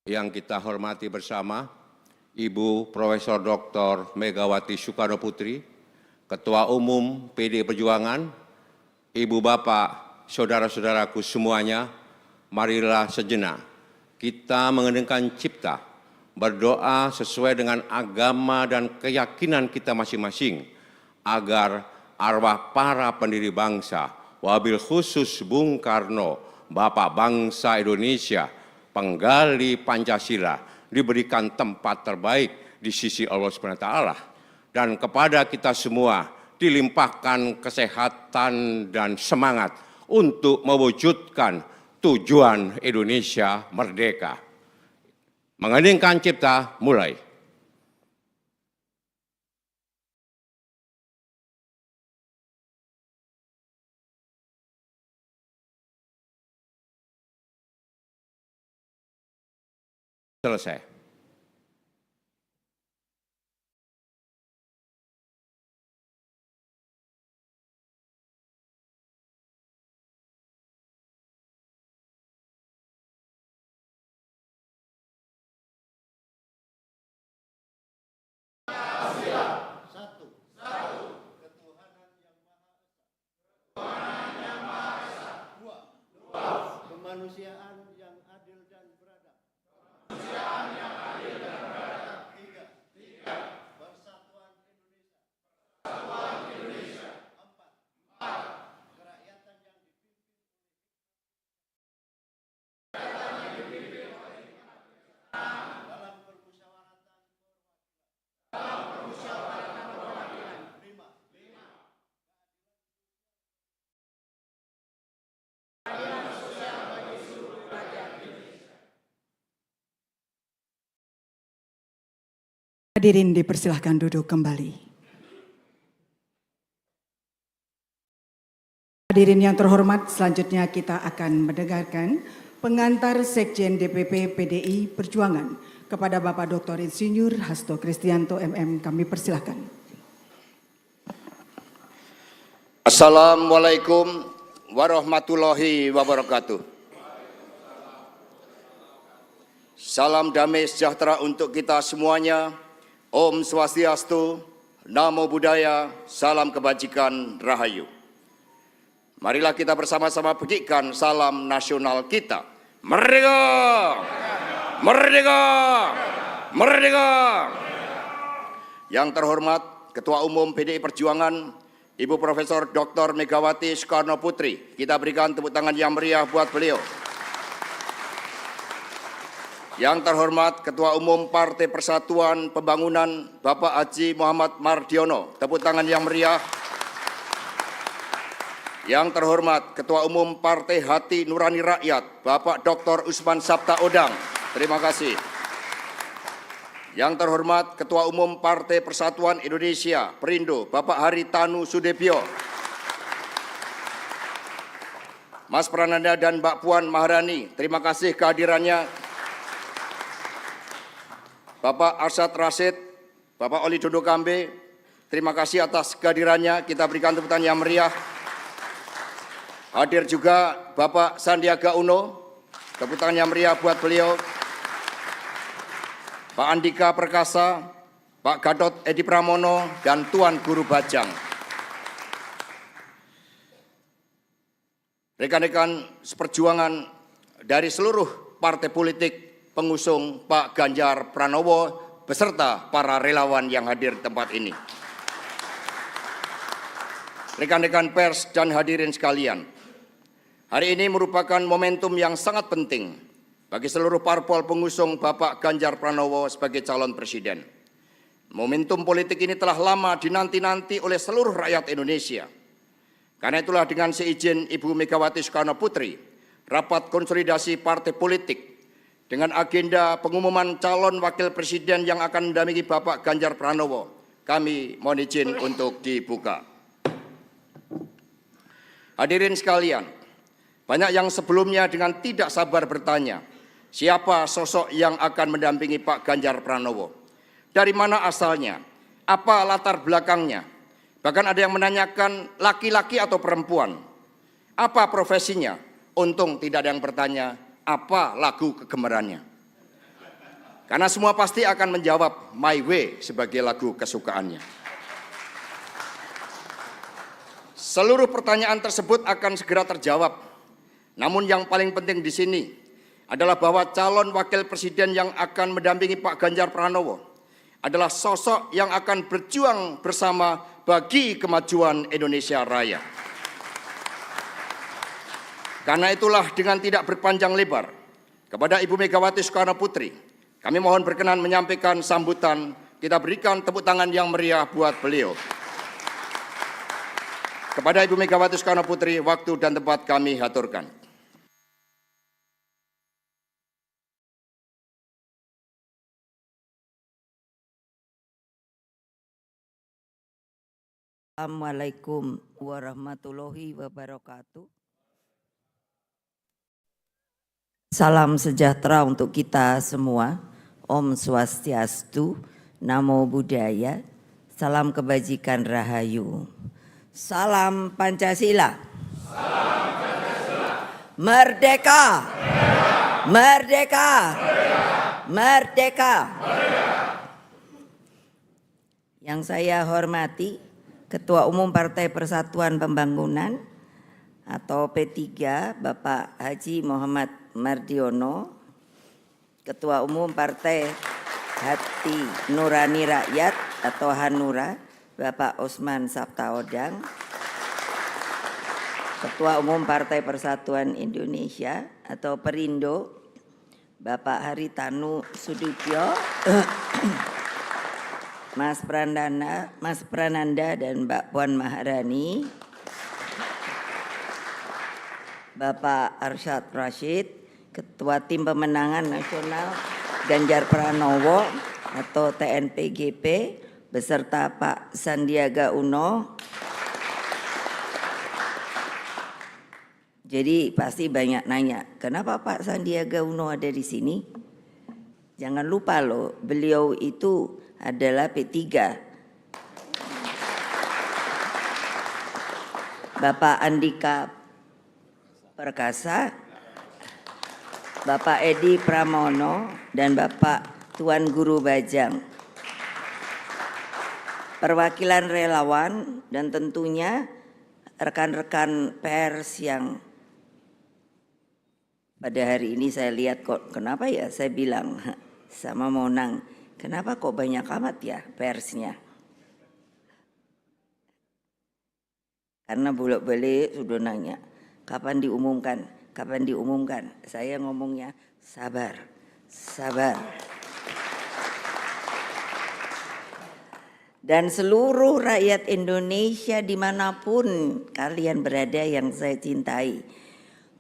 yang kita hormati bersama, Ibu Profesor Dr. Megawati Soekarno Putri, Ketua Umum PDI Perjuangan, Ibu Bapak, saudara-saudaraku semuanya, marilah sejenak kita mengedeningkan cipta, berdoa sesuai dengan agama dan keyakinan kita masing-masing, agar arwah para pendiri bangsa, wabil khusus Bung Karno, Bapak bangsa Indonesia, penggali Pancasila, diberikan tempat terbaik di sisi Allah SWT, dan kepada kita semua dilimpahkan kesehatan dan semangat untuk mewujudkan tujuan Indonesia merdeka. Mengeningkan cipta, mulai. Selesai. Kemanusiaan yang adil dan beradab. Tiga. Persatuan Indonesia. Empat. Kerakyatan yang dipimpin dalam permusyawaratan perwakilan. 5. Hadirin dipersilahkan duduk kembali. Hadirin yang terhormat, selanjutnya kita akan mendengarkan pengantar Sekjen DPP PDI Perjuangan kepada Bapak Dr. Insinyur Hasto Kristianto MM. Kami persilahkan. Assalamualaikum warahmatullahi wabarakatuh. Salam damai sejahtera untuk kita semuanya. Om Swastiastu, Namo Buddhaya, salam kebajikan, rahayu. Marilah kita bersama-sama petikkan salam nasional kita. Merdeka! Merdeka! Merdeka! Yang terhormat Ketua Umum PDI Perjuangan, Ibu Profesor Dr. Megawati Soekarno Putri. Kita berikan tepuk tangan yang meriah buat beliau. Yang terhormat Ketua Umum Partai Persatuan Pembangunan Bapak Haji Muhammad Mardiono, tepuk tangan yang meriah. Yang terhormat Ketua Umum Partai Hati Nurani Rakyat Bapak Dr. Usman Sabtaodang, terima kasih. Yang terhormat Ketua Umum Partai Persatuan Indonesia Perindo Bapak Haritanu Sudebyo, Mas Prananda dan Mbak Puan Maharani, terima kasih kehadirannya. Bapak Arsyad Rashid, Bapak Oli Dodo Kambe, terima kasih atas kehadirannya. Kita berikan tepuk tangan yang meriah. Hadir juga Bapak Sandiaga Uno, tepuk tangan yang meriah buat beliau. Pak Andika Perkasa, Pak Gatot Edi Pramono, dan Tuan Guru Bajang. Rekan-rekan seperjuangan dari seluruh partai politik pengusung Pak Ganjar Pranowo beserta para relawan yang hadir di tempat ini. Rekan-rekan pers dan hadirin sekalian, hari ini merupakan momentum yang sangat penting bagi seluruh parpol pengusung Bapak Ganjar Pranowo sebagai calon presiden. Momentum politik ini telah lama dinanti-nanti oleh seluruh rakyat Indonesia. Karena itulah dengan seizin Ibu Megawati Soekarno Putri, rapat konsolidasi partai politik dengan agenda pengumuman calon wakil presiden yang akan mendampingi Bapak Ganjar Pranowo, kami mohon izin untuk dibuka. Hadirin sekalian, banyak yang sebelumnya dengan tidak sabar bertanya, siapa sosok yang akan mendampingi Pak Ganjar Pranowo? Dari mana asalnya? Apa latar belakangnya? Bahkan ada yang menanyakan laki-laki atau perempuan. Apa profesinya? Untung tidak ada yang bertanya, apa lagu kegemarannya? Karena semua pasti akan menjawab My Way sebagai lagu kesukaannya. Seluruh pertanyaan tersebut akan segera terjawab. Namun yang paling penting di sini adalah bahwa calon wakil presiden yang akan mendampingi Pak Ganjar Pranowo adalah sosok yang akan berjuang bersama bagi kemajuan Indonesia Raya. Karena itulah dengan tidak berpanjang lebar, kepada Ibu Megawati Soekarno Putri, kami mohon berkenan menyampaikan sambutan. Kita berikan tepuk tangan yang meriah buat beliau. Kepada Ibu Megawati Soekarno Putri, waktu dan tempat kami haturkan. Assalamualaikum warahmatullahi wabarakatuh. Salam sejahtera untuk kita semua. Om Swastiastu, Namo Buddhaya, salam kebajikan rahayu. Salam Pancasila. Salam Pancasila. Merdeka. Merdeka. Merdeka. Merdeka. Merdeka. Yang saya hormati Ketua Umum Partai Persatuan Pembangunan atau P3 Bapak Haji Muhammad Mardiono, Ketua Umum Partai Hati Nurani Rakyat atau Hanura Bapak Osman Sabtaodang, Ketua Umum Partai Persatuan Indonesia atau Perindo Bapak Haritanu Sudibyo, Mas Prananda dan Mbak Puan Maharani, Bapak Arsyad Rashid, Ketua Tim Pemenangan Nasional Ganjar Pranowo atau TNPGP, beserta Pak Sandiaga Uno. Jadi pasti banyak nanya, kenapa Pak Sandiaga Uno ada di sini? Jangan lupa loh, beliau itu adalah P3. Bapak Andika Perkasa, Bapak Edi Pramono, dan Bapak Tuan Guru Bajang. Perwakilan relawan dan tentunya rekan-rekan pers yang pada hari ini saya lihat kok, kenapa ya saya bilang sama Monang, kenapa kok banyak amat ya persnya? Karena bolak-balik sudah nanya, kapan diumumkan, kapan diumumkan. Saya ngomongnya sabar, sabar. Dan seluruh rakyat Indonesia dimanapun kalian berada yang saya cintai,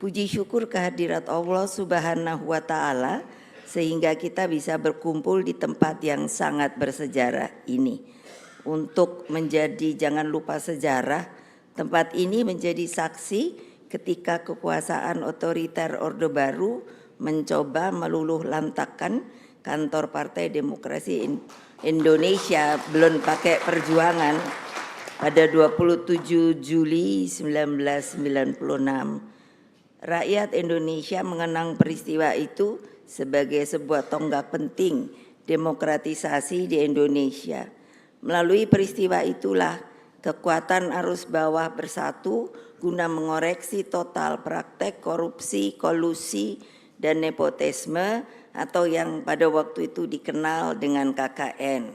puji syukur kehadirat Allah Subhanahu wa Ta'ala sehingga kita bisa berkumpul di tempat yang sangat bersejarah ini. Untuk menjadi, jangan lupa sejarah, tempat ini menjadi saksi ketika kekuasaan otoriter Orde Baru mencoba meluluh lantakkan kantor Partai Demokrasi Indonesia belum pakai perjuangan pada 27 Juli 1996. Rakyat Indonesia mengenang peristiwa itu sebagai sebuah tonggak penting demokratisasi di Indonesia. Melalui peristiwa itulah kekuatan arus bawah bersatu guna mengoreksi total praktek korupsi, kolusi, dan nepotisme atau yang pada waktu itu dikenal dengan KKN.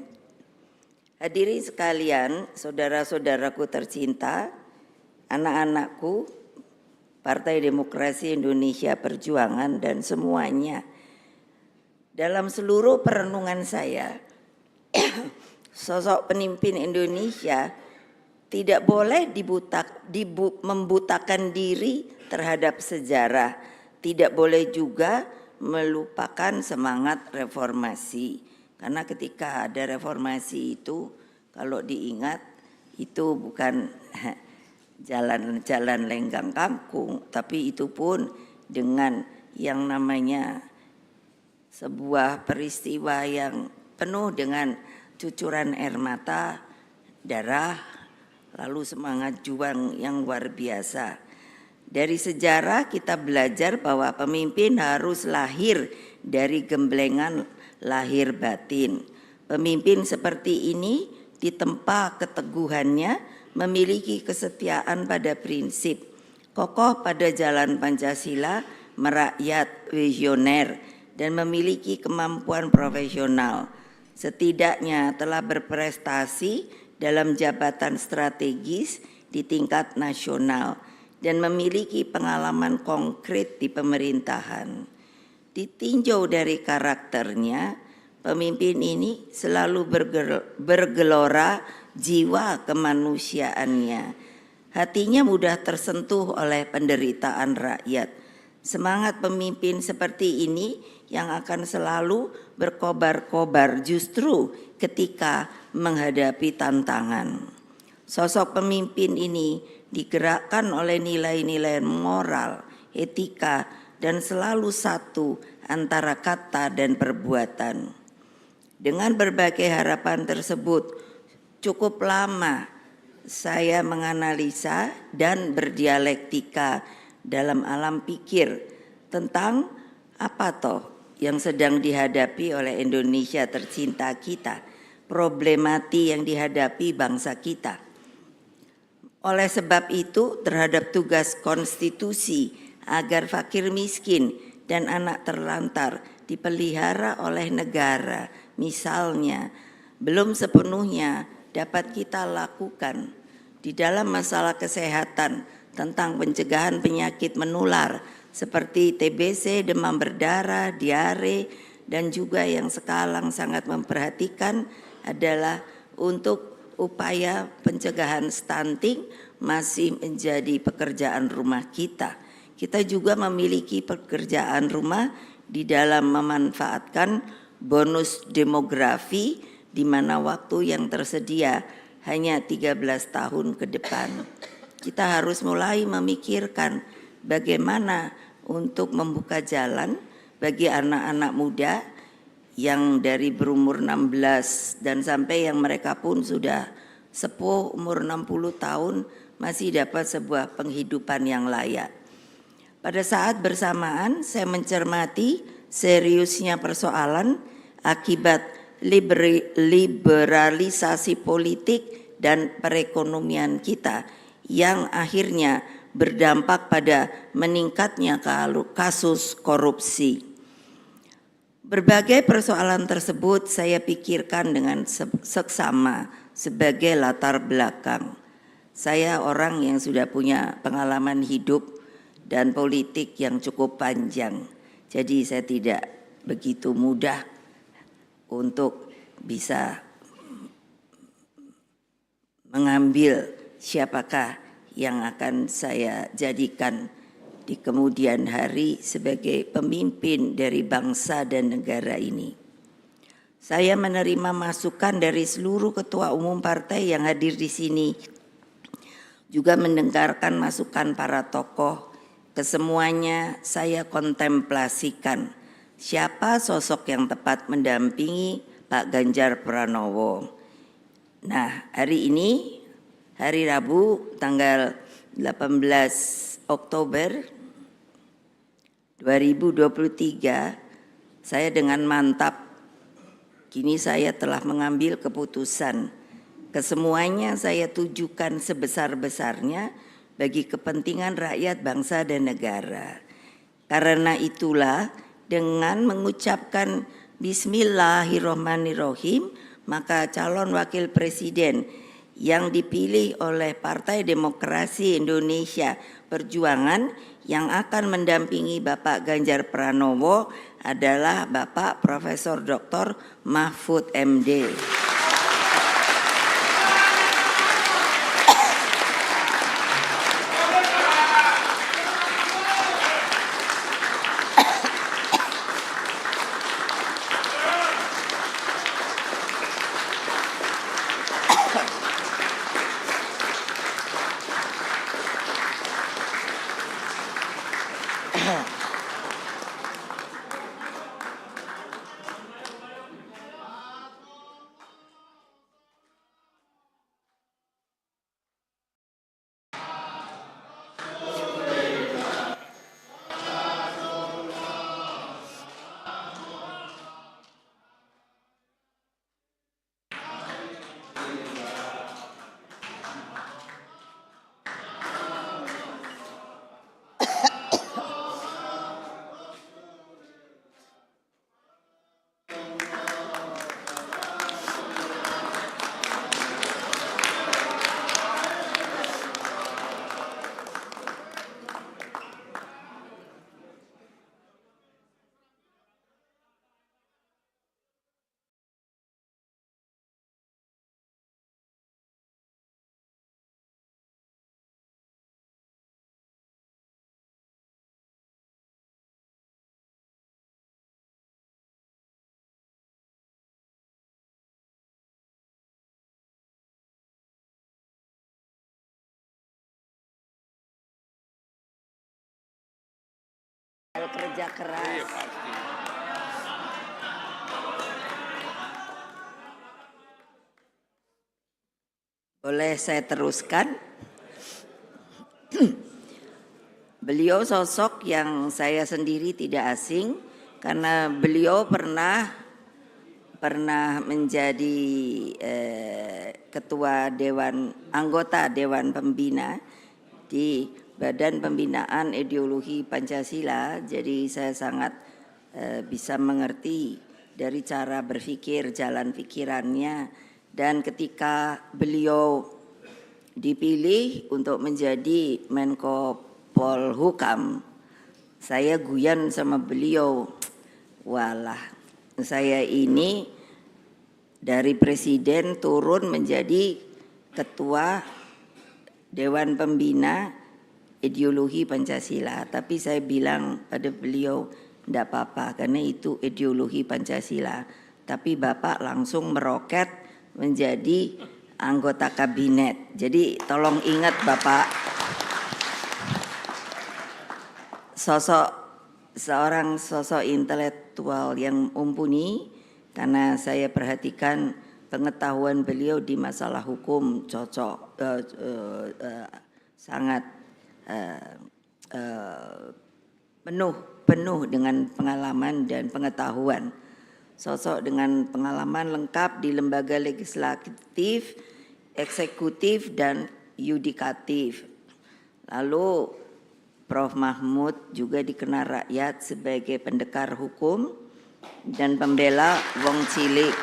Hadirin sekalian, saudara-saudaraku tercinta, anak-anakku, Partai Demokrasi Indonesia Perjuangan dan semuanya. Dalam seluruh perenungan saya, sosok pemimpin Indonesia tidak boleh membutakan diri terhadap sejarah, tidak boleh juga melupakan semangat reformasi. Karena ketika ada reformasi itu, kalau diingat, itu bukan jalan-jalan lenggang kangkung, tapi itu pun dengan yang namanya sebuah peristiwa yang penuh dengan cucuran air mata, darah, lalu semangat juang yang luar biasa. Dari sejarah kita belajar bahwa pemimpin harus lahir dari gemblengan lahir batin. Pemimpin seperti ini ditempa keteguhannya, memiliki kesetiaan pada prinsip, kokoh pada jalan Pancasila, merakyat, visioner, dan memiliki kemampuan profesional. Setidaknya telah berprestasi dalam jabatan strategis di tingkat nasional dan memiliki pengalaman konkret di pemerintahan. Ditinjau dari karakternya, pemimpin ini selalu bergelora jiwa kemanusiaannya. Hatinya mudah tersentuh oleh penderitaan rakyat. Semangat pemimpin seperti ini yang akan selalu berkobar-kobar justru ketika menghadapi tantangan. Sosok pemimpin ini digerakkan oleh nilai-nilai moral, etika, dan selalu satu antara kata dan perbuatan. Dengan berbagai harapan tersebut, cukup lama saya menganalisa dan berdialektika dalam alam pikir tentang apa toh yang sedang dihadapi oleh Indonesia tercinta kita, problematik yang dihadapi bangsa kita. Oleh sebab itu, terhadap tugas konstitusi agar fakir miskin dan anak terlantar dipelihara oleh negara, misalnya, belum sepenuhnya dapat kita lakukan di dalam masalah kesehatan tentang pencegahan penyakit menular seperti TBC, demam berdarah, diare, dan juga yang sekarang sangat memperhatikan adalah untuk upaya pencegahan stunting masih menjadi pekerjaan rumah kita. Kita juga memiliki pekerjaan rumah di dalam memanfaatkan bonus demografi di mana waktu yang tersedia hanya 13 tahun ke depan. Kita harus mulai memikirkan bagaimana untuk membuka jalan bagi anak-anak muda yang dari berumur 16 dan sampai yang mereka pun sudah sepuh umur 60 tahun masih dapat sebuah penghidupan yang layak. Pada saat bersamaan saya mencermati seriusnya persoalan akibat liberalisasi politik dan perekonomian kita yang akhirnya berdampak pada meningkatnya kasus korupsi. Berbagai persoalan tersebut saya pikirkan dengan seksama sebagai latar belakang. Saya orang yang sudah punya pengalaman hidup dan politik yang cukup panjang. Jadi saya tidak begitu mudah untuk bisa mengambil siapakah yang akan saya jadikan di kemudian hari sebagai pemimpin dari bangsa dan negara ini. Saya menerima masukan dari seluruh ketua umum partai yang hadir di sini, juga mendengarkan masukan para tokoh. Kesemuanya saya kontemplasikan siapa sosok yang tepat mendampingi Pak Ganjar Pranowo. Nah, hari ini, hari Rabu tanggal 18 Oktober 2023, saya dengan mantap kini saya telah mengambil keputusan. Kesemuanya saya tujukan sebesar-besarnya bagi kepentingan rakyat, bangsa, dan negara. Karena itulah dengan mengucapkan Bismillahirrohmanirrohim, maka calon wakil presiden yang dipilih oleh Partai Demokrasi Indonesia Perjuangan yang akan mendampingi Bapak Ganjar Pranowo adalah Bapak Profesor Dr. Mahfud MD. Kerja keras. Boleh saya teruskan? Beliau sosok yang saya sendiri tidak asing karena beliau pernah menjadi anggota Dewan Pembina di Badan Pembinaan Ideologi Pancasila. Jadi saya sangat bisa mengerti dari cara berpikir, jalan pikirannya, dan ketika beliau dipilih untuk menjadi Menko Polhukam, saya guyon sama beliau, walah saya ini dari presiden turun menjadi ketua Dewan Pembina Ideologi Pancasila. Tapi saya bilang pada beliau, enggak apa-apa karena itu ideologi Pancasila. Tapi Bapak langsung meroket menjadi anggota kabinet. Jadi tolong ingat Bapak, seorang sosok intelektual yang mumpuni, karena saya perhatikan pengetahuan beliau di masalah hukum sangat penuh dengan pengalaman dan pengetahuan. Sosok dengan pengalaman lengkap di lembaga legislatif, eksekutif, dan yudikatif. Lalu Prof. Mahmud juga dikenal rakyat sebagai pendekar hukum dan pembela wong cilik.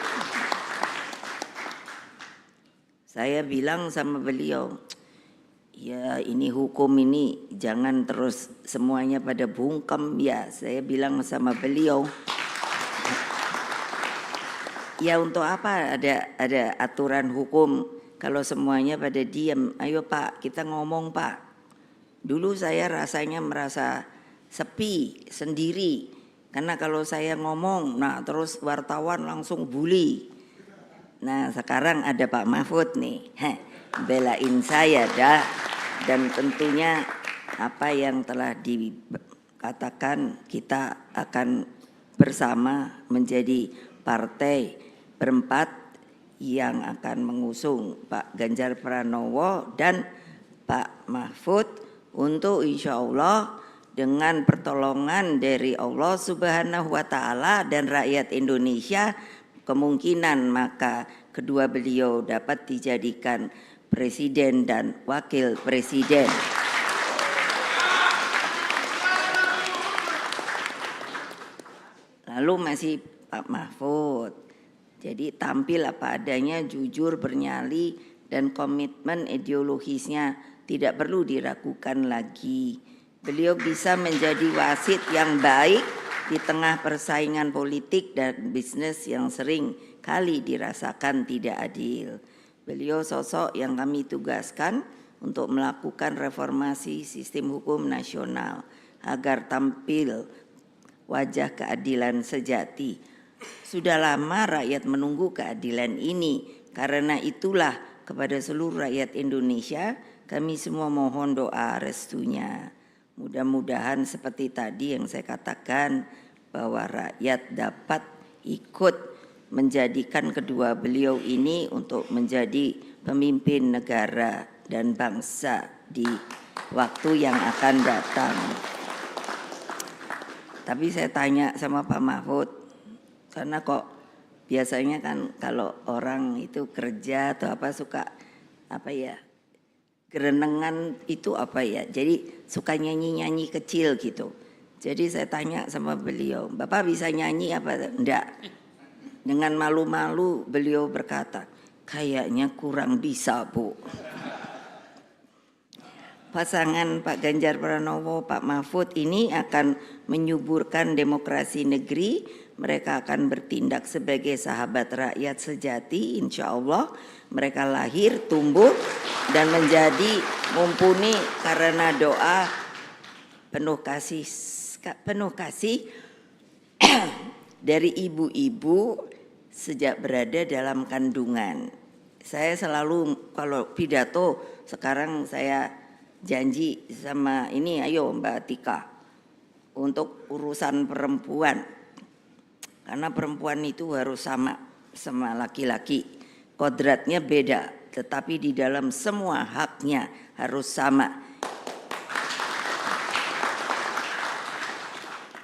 Saya bilang sama beliau, ya ini hukum ini jangan terus semuanya pada bungkem ya. Saya bilang sama beliau, ya untuk apa ada aturan hukum kalau semuanya pada diam. Ayo Pak, kita ngomong Pak. Dulu saya rasanya merasa sepi sendiri karena kalau saya ngomong, nah terus wartawan langsung bully. Nah sekarang ada Pak Mahfud nih, belain saya dah. Dan tentunya apa yang telah dikatakan, kita akan bersama menjadi partai berempat yang akan mengusung Pak Ganjar Pranowo dan Pak Mahfud untuk insya Allah dengan pertolongan dari Allah Subhanahu wa Ta'ala dan rakyat Indonesia, kemungkinan maka kedua beliau dapat dijadikan presiden dan wakil presiden. Lalu masih Pak Mahfud, jadi tampil apa adanya, jujur, bernyali, dan komitmen ideologisnya tidak perlu diragukan lagi. Beliau bisa menjadi wasit yang baik di tengah persaingan politik dan bisnis yang sering kali dirasakan tidak adil. Beliau sosok yang kami tugaskan untuk melakukan reformasi sistem hukum nasional agar tampil wajah keadilan sejati. Sudah lama rakyat menunggu keadilan ini, karena itulah kepada seluruh rakyat Indonesia kami semua mohon doa restunya. Mudah-mudahan seperti tadi yang saya katakan, bahwa rakyat dapat ikut menjadikan kedua beliau ini untuk menjadi pemimpin negara dan bangsa di waktu yang akan datang. Tapi saya tanya sama Pak Mahfud, karena kok biasanya kan kalau orang itu kerja atau apa suka apa ya, gerenengan itu apa ya, jadi suka nyanyi-nyanyi kecil gitu. Jadi saya tanya sama beliau, Bapak bisa nyanyi apa? Enggak. Dengan malu-malu beliau berkata, kayaknya kurang bisa Bu. Pasangan Pak Ganjar Pranowo, Pak Mahfud ini akan menyuburkan demokrasi negeri. Mereka akan bertindak sebagai sahabat rakyat sejati, insya Allah. Mereka lahir, tumbuh, dan menjadi mumpuni karena doa penuh kasih dari ibu-ibu sejak berada dalam kandungan. Saya selalu kalau pidato sekarang saya janji sama ini, ayo Mbak Tika, untuk urusan perempuan. Karena perempuan itu harus sama laki-laki. Kodratnya beda, tetapi di dalam semua haknya harus sama.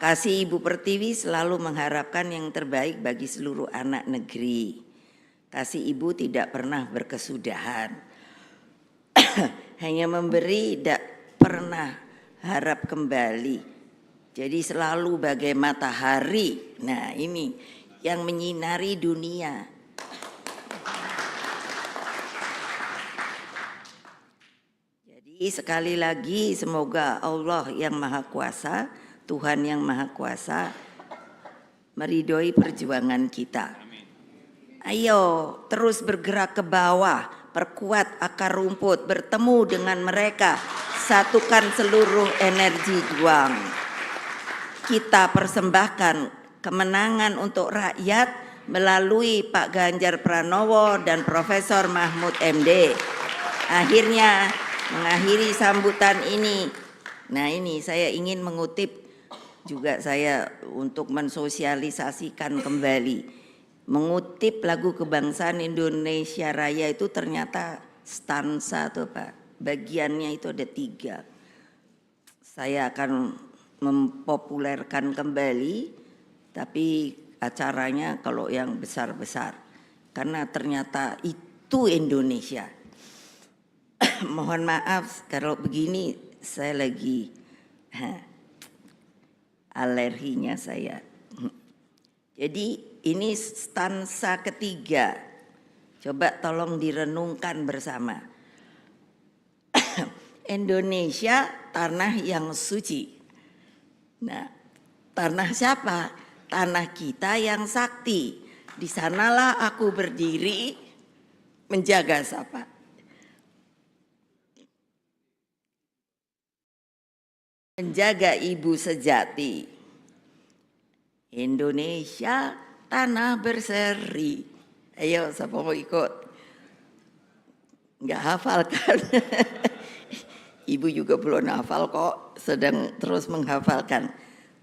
Kasih Ibu Pertiwi selalu mengharapkan yang terbaik bagi seluruh anak negeri. Kasih Ibu tidak pernah berkesudahan. Hanya memberi, tidak pernah harap kembali. Jadi selalu bagai matahari. Nah, ini yang menyinari dunia. Jadi sekali lagi semoga Allah yang Maha Kuasa, Tuhan yang Maha Kuasa meridhoi perjuangan kita. Ayo terus bergerak ke bawah, perkuat akar rumput, bertemu dengan mereka, satukan seluruh energi juang. Kita persembahkan kemenangan untuk rakyat melalui Pak Ganjar Pranowo dan Profesor Mahfud MD. Akhirnya mengakhiri sambutan ini. Nah, ini saya ingin mengutip juga saya untuk mensosialisasikan kembali. Mengutip lagu kebangsaan Indonesia Raya itu ternyata stansa tuh Pak. Bagiannya itu ada 3. Saya akan mempopulerkan kembali, tapi acaranya kalau yang besar-besar. Karena ternyata itu Indonesia. Mohon maaf kalau begini saya lagi alerginya saya. Jadi ini stansa ketiga. Coba tolong direnungkan bersama. Indonesia tanah yang suci. Nah, tanah siapa? Tanah kita yang sakti. Di sanalah aku berdiri menjaga siapa? Menjaga ibu sejati. Indonesia tanah berseri. Ayo siapa mau ikut? Enggak hafal kan? Ibu juga belum hafal kok, sedang terus menghafalkan.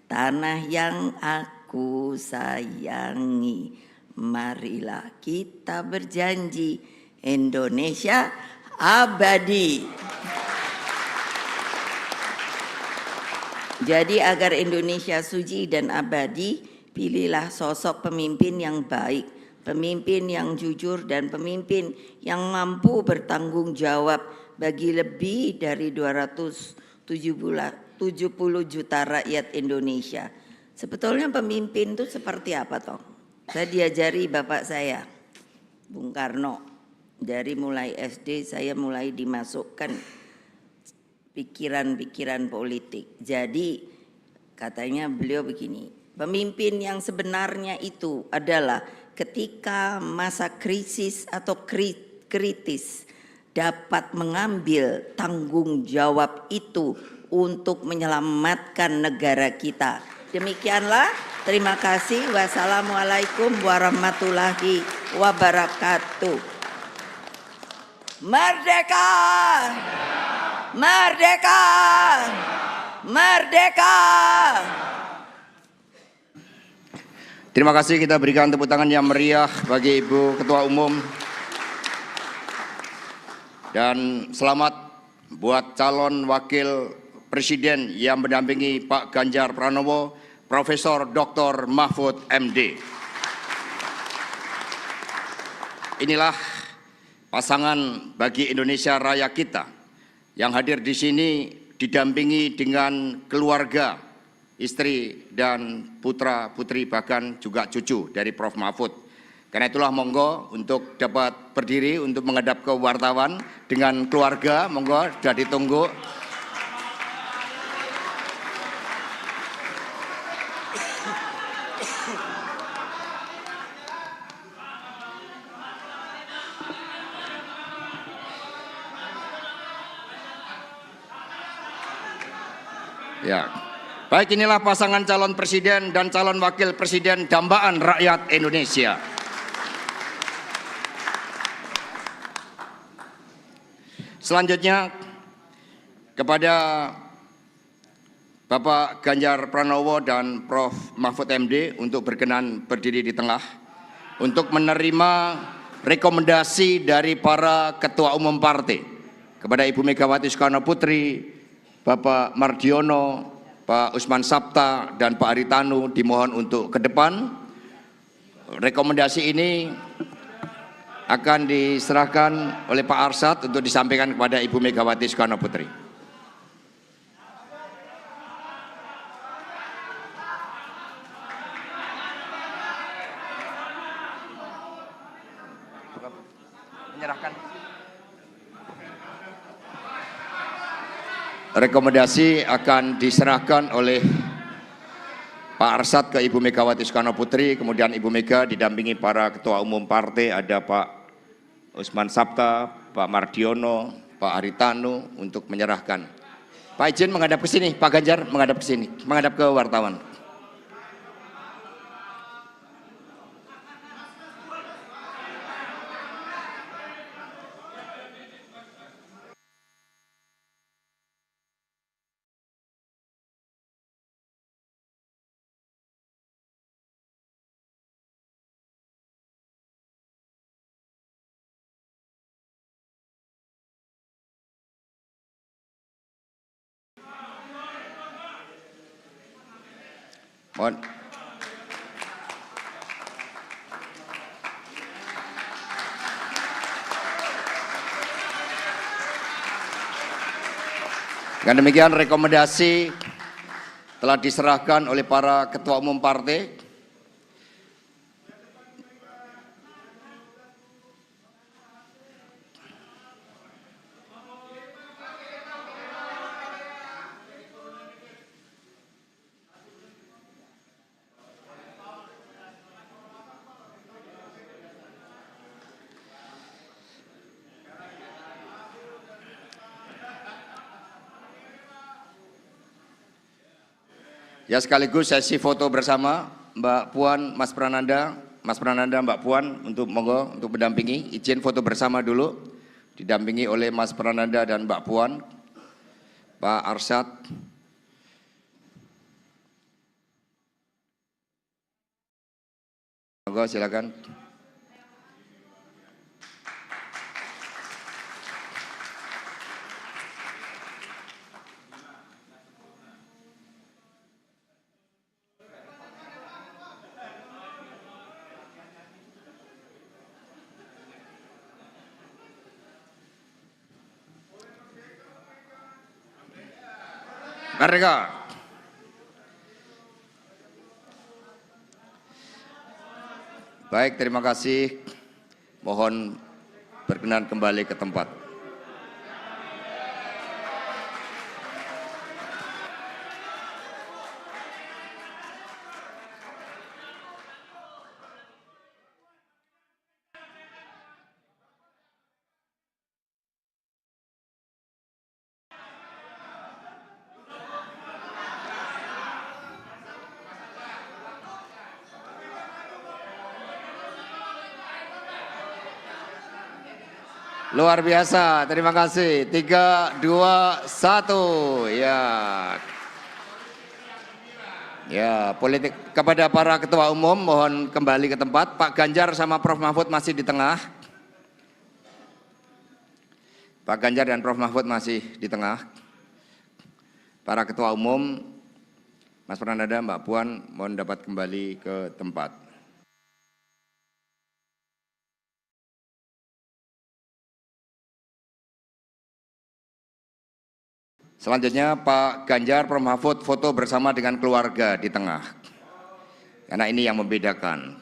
Tanah yang aku sayangi, marilah kita berjanji Indonesia abadi. Jadi agar Indonesia suci dan abadi, pilihlah sosok pemimpin yang baik, pemimpin yang jujur dan pemimpin yang mampu bertanggung jawab bagi lebih dari 270 juta rakyat Indonesia. Sebetulnya pemimpin itu seperti apa toh? Saya diajari bapak saya, Bung Karno. Dari mulai SD saya mulai dimasukkan pikiran-pikiran politik. Jadi katanya beliau begini, pemimpin yang sebenarnya itu adalah ketika masa krisis atau kritis dapat mengambil tanggung jawab itu untuk menyelamatkan negara kita. Demikianlah, terima kasih. Wassalamualaikum warahmatullahi wabarakatuh. Merdeka! Merdeka! Merdeka! Terima kasih, kita berikan tepuk tangan yang meriah bagi Ibu Ketua Umum. Dan selamat buat calon wakil presiden yang mendampingi Pak Ganjar Pranowo, Profesor Dr. Mahfud MD. Inilah pasangan bagi Indonesia Raya kita yang hadir di sini didampingi dengan keluarga, istri dan putra-putri bahkan juga cucu dari Prof. Mahfud. Karena itulah monggo untuk dapat berdiri untuk menghadap ke wartawan dengan keluarga, monggo sudah ditunggu. Ya, baik, inilah pasangan calon presiden dan calon wakil presiden dambaan rakyat Indonesia. Selanjutnya kepada Bapak Ganjar Pranowo dan Prof. Mahfud MD untuk berkenan berdiri di tengah untuk menerima rekomendasi dari para ketua umum partai kepada Ibu Megawati Soekarno Putri, Bapak Mardiono, Pak Usman Sabta, dan Pak Haritanu dimohon untuk ke depan. Rekomendasi ini akan diserahkan oleh Pak Arsad untuk disampaikan kepada Ibu Megawati Soekarno Putri. Menyerahkan. Rekomendasi akan diserahkan oleh Pak Arsad ke Ibu Megawati Soekarno Putri, kemudian Ibu Mega didampingi para ketua umum partai, ada Pak Usman Sabta, Pak Mardiono, Pak Haritanu untuk menyerahkan. Pak izin menghadap ke sini, Pak Ganjar menghadap ke sini, menghadap ke wartawan. Mohon. Dengan demikian rekomendasi telah diserahkan oleh para ketua umum partai. Ya, sekaligus sesi foto bersama Mbak Puan, Mas Prananda, Mbak Puan untuk monggo untuk mendampingi. Izin foto bersama dulu, didampingi oleh Mas Prananda dan Mbak Puan, Pak Arsad. Monggo silakan. Merdeka. Baik, terima kasih. Mohon berkenan kembali ke tempat. Luar biasa, terima kasih. 3, 2, 1. Ya. Ya, politik kepada para ketua umum mohon kembali ke tempat. Pak Ganjar sama Prof Mahfud masih di tengah. Pak Ganjar dan Prof Mahfud masih di tengah. Para ketua umum, Mas Prananda, Mbak Puan, mohon dapat kembali ke tempat. Selanjutnya Pak Ganjar, Prof Mahfud foto bersama dengan keluarga di tengah. Karena ini yang membedakan.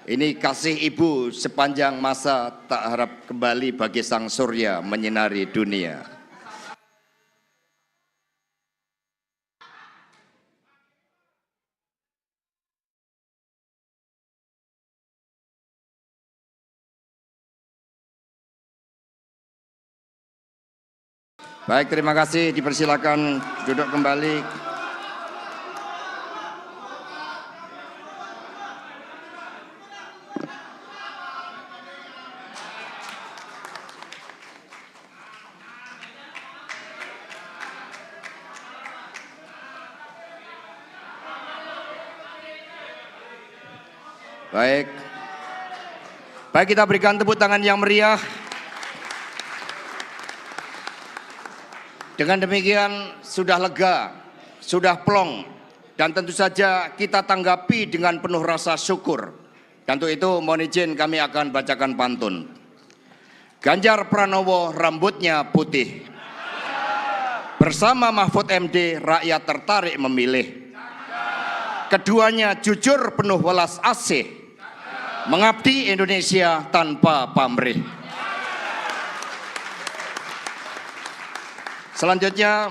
Ini kasih ibu sepanjang masa tak harap kembali bagi sang surya menyinari dunia. Baik, terima kasih. Dipersilakan duduk kembali. Baik. Baik, kita berikan tepuk tangan yang meriah. Dengan demikian sudah lega, sudah plong, dan tentu saja kita tanggapi dengan penuh rasa syukur. Dan untuk itu mohon izin kami akan bacakan pantun. Ganjar Pranowo rambutnya putih. Bersama Mahfud MD rakyat tertarik memilih. Keduanya jujur penuh welas asih. Mengabdi Indonesia tanpa pamrih. Selanjutnya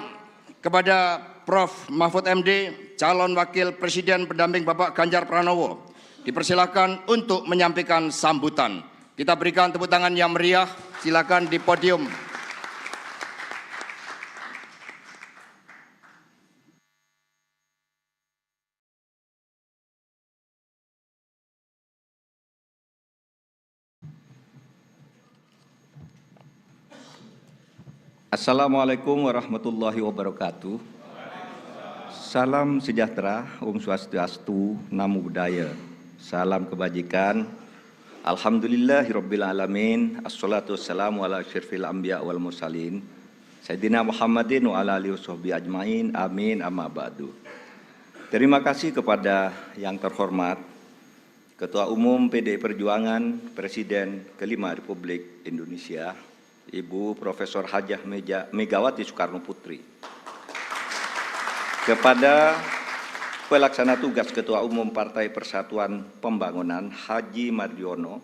kepada Prof. Mahfud MD, calon wakil presiden pendamping Bapak Ganjar Pranowo, dipersilakan untuk menyampaikan sambutan. Kita berikan tepuk tangan yang meriah, silakan di podium. Assalamualaikum warahmatullahi wabarakatuh. Salam sejahtera, Om Swastiastu, Namo Buddhaya. Salam kebajikan. Alhamdulillahirabbil alamin. Assalatu wassalamu ala asyrafil anbiya wal mursalin. Sayyidina Muhammadin wa ala alihi washabbihi ajmain. Amin amma ba'du. Terima kasih kepada yang terhormat Ketua Umum PDI Perjuangan, Presiden kelima Republik Indonesia, Ibu Profesor Hajah Megawati Soekarno Putri. Kepada Pelaksana Tugas Ketua Umum Partai Persatuan Pembangunan Haji Mardiono,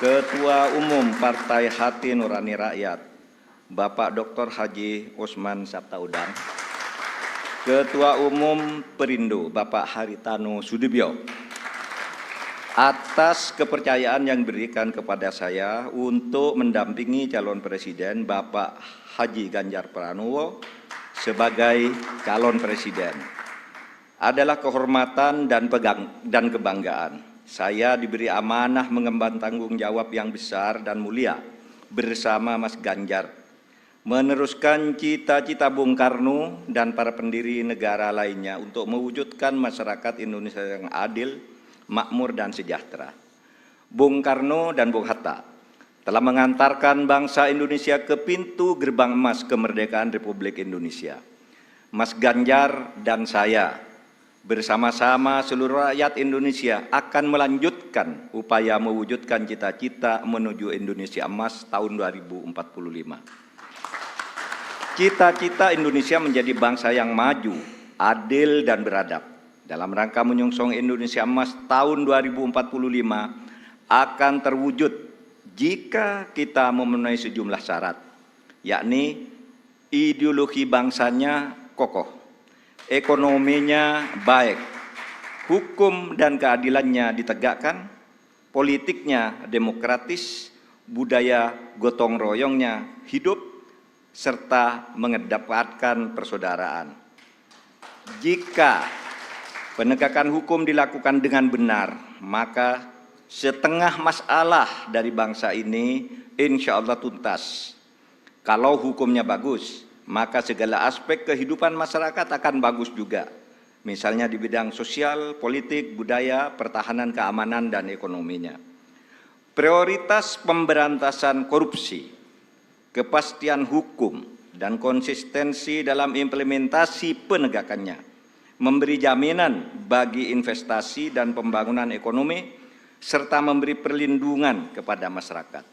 Ketua Umum Partai Hati Nurani Rakyat Bapak Dr. Haji Osman Sabtaudang, Ketua Umum Perindo Bapak Haritano Sudibyo, atas kepercayaan yang diberikan kepada saya untuk mendampingi calon presiden Bapak Haji Ganjar Pranowo sebagai calon presiden. Adalah kehormatan dan kebanggaan. Saya diberi amanah mengemban tanggung jawab yang besar dan mulia bersama Mas Ganjar, meneruskan cita-cita Bung Karno dan para pendiri negara lainnya untuk mewujudkan masyarakat Indonesia yang adil, makmur dan sejahtera. Bung Karno dan Bung Hatta telah mengantarkan bangsa Indonesia ke pintu gerbang emas kemerdekaan Republik Indonesia. Mas Ganjar dan saya bersama-sama seluruh rakyat Indonesia akan melanjutkan upaya mewujudkan cita-cita menuju Indonesia emas tahun 2045. Cita-cita Indonesia menjadi bangsa yang maju, adil dan beradab. Dalam rangka menyongsong Indonesia Emas tahun 2045 akan terwujud jika kita memenuhi sejumlah syarat, yakni ideologi bangsanya kokoh, ekonominya baik, hukum dan keadilannya ditegakkan, politiknya demokratis, budaya gotong royongnya hidup, serta mengedepankan persaudaraan. Jika penegakan hukum dilakukan dengan benar, maka setengah masalah dari bangsa ini insya Allah tuntas. Kalau hukumnya bagus, maka segala aspek kehidupan masyarakat akan bagus juga. Misalnya di bidang sosial, politik, budaya, pertahanan, keamanan, dan ekonominya. Prioritas pemberantasan korupsi, kepastian hukum, dan konsistensi dalam implementasi penegakannya memberi jaminan bagi investasi dan pembangunan ekonomi, serta memberi perlindungan kepada masyarakat.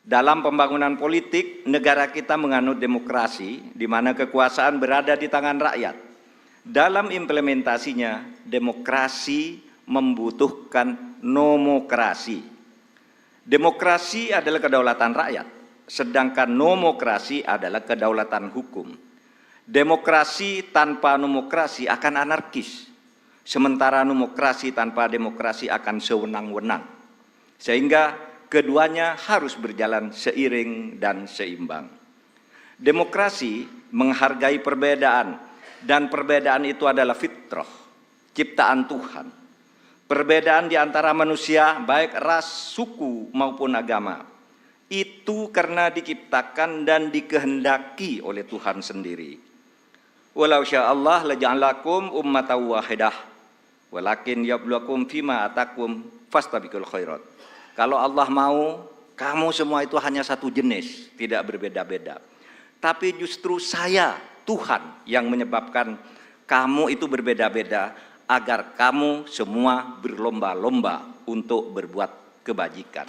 Dalam pembangunan politik, negara kita menganut demokrasi, di mana kekuasaan berada di tangan rakyat. Dalam implementasinya, demokrasi membutuhkan nomokrasi. Demokrasi adalah kedaulatan rakyat, sedangkan nomokrasi adalah kedaulatan hukum. Demokrasi tanpa nomokrasi akan anarkis, sementara nomokrasi tanpa demokrasi akan sewenang-wenang. Sehingga keduanya harus berjalan seiring dan seimbang. Demokrasi menghargai perbedaan, dan perbedaan itu adalah fitrah, ciptaan Tuhan. Perbedaan di antara manusia, baik ras, suku maupun agama, itu karena diciptakan dan dikehendaki oleh Tuhan sendiri. Walau sya'allah laja'alakum ummatan wahidah, walakin yabluwakum fima atakum fastabiqul khairat. Kalau Allah mau, kamu semua itu hanya satu jenis, tidak berbeda-beda. Tapi justru saya, Tuhan, yang menyebabkan kamu itu berbeda-beda, agar kamu semua berlomba-lomba untuk berbuat kebajikan.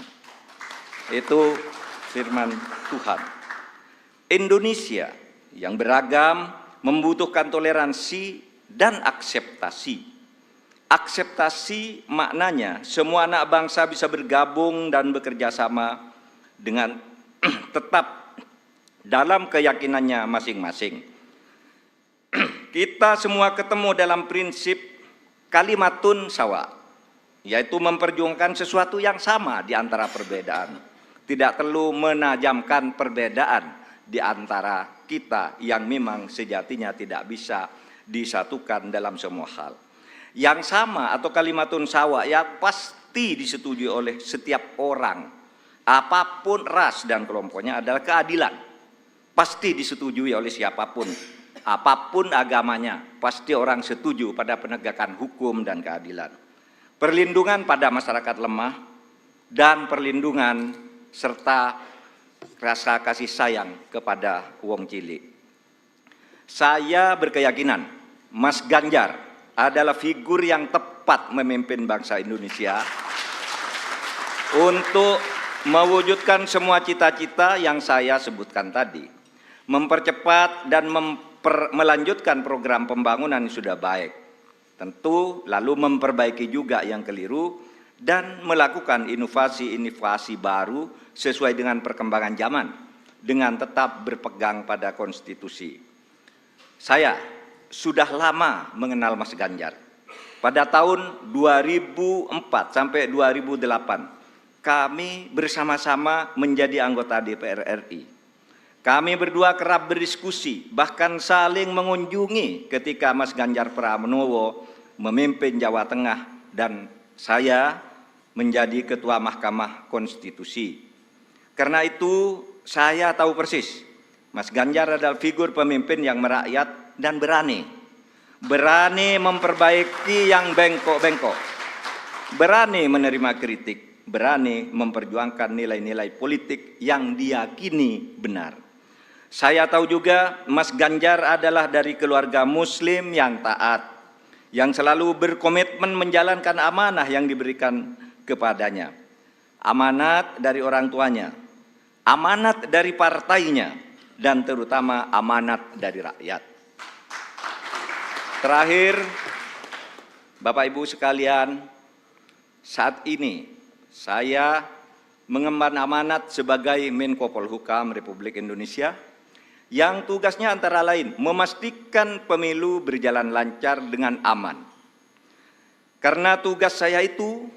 Itu firman Tuhan. Indonesia yang beragam membutuhkan toleransi dan akseptasi. Akseptasi maknanya semua anak bangsa bisa bergabung dan bekerja sama dengan tetap dalam keyakinannya masing-masing. Kita semua ketemu dalam prinsip kalimatun sawa, yaitu memperjuangkan sesuatu yang sama di antara perbedaan. Tidak perlu menajamkan perbedaan di antara kita yang memang sejatinya tidak bisa disatukan dalam semua hal. Yang sama atau kalimatun sawa ya pasti disetujui oleh setiap orang, apapun ras dan kelompoknya, adalah keadilan. Pasti disetujui oleh siapapun, apapun agamanya, pasti orang setuju pada penegakan hukum dan keadilan. Perlindungan pada masyarakat lemah, dan perlindungan serta rasa kasih sayang kepada wong cilik. Saya berkeyakinan Mas Ganjar adalah figur yang tepat memimpin bangsa Indonesia untuk mewujudkan semua cita-cita yang saya sebutkan tadi. Mempercepat dan melanjutkan program pembangunan yang sudah baik. Tentu lalu memperbaiki juga yang keliru dan melakukan inovasi-inovasi baru sesuai dengan perkembangan zaman dengan tetap berpegang pada konstitusi. Saya sudah lama mengenal Mas Ganjar. Pada tahun 2004 sampai 2008 kami bersama-sama menjadi anggota DPR RI. Kami berdua kerap berdiskusi, bahkan saling mengunjungi ketika Mas Ganjar Pranowo memimpin Jawa Tengah dan saya menjadi Ketua Mahkamah Konstitusi. Karena itu saya tahu persis, Mas Ganjar adalah figur pemimpin yang merakyat dan berani. Berani memperbaiki yang bengkok-bengkok. Berani menerima kritik, berani memperjuangkan nilai-nilai politik yang diyakini benar. Saya tahu juga Mas Ganjar adalah dari keluarga Muslim yang taat, yang selalu berkomitmen menjalankan amanah yang diberikan kepadanya. Amanat dari orang tuanya, amanat dari partainya, dan terutama amanat dari rakyat. Terakhir, Bapak Ibu sekalian, saat ini saya mengemban amanat sebagai Menko Polhukam Republik Indonesia yang tugasnya antara lain memastikan pemilu berjalan lancar dengan aman. Karena tugas saya itu,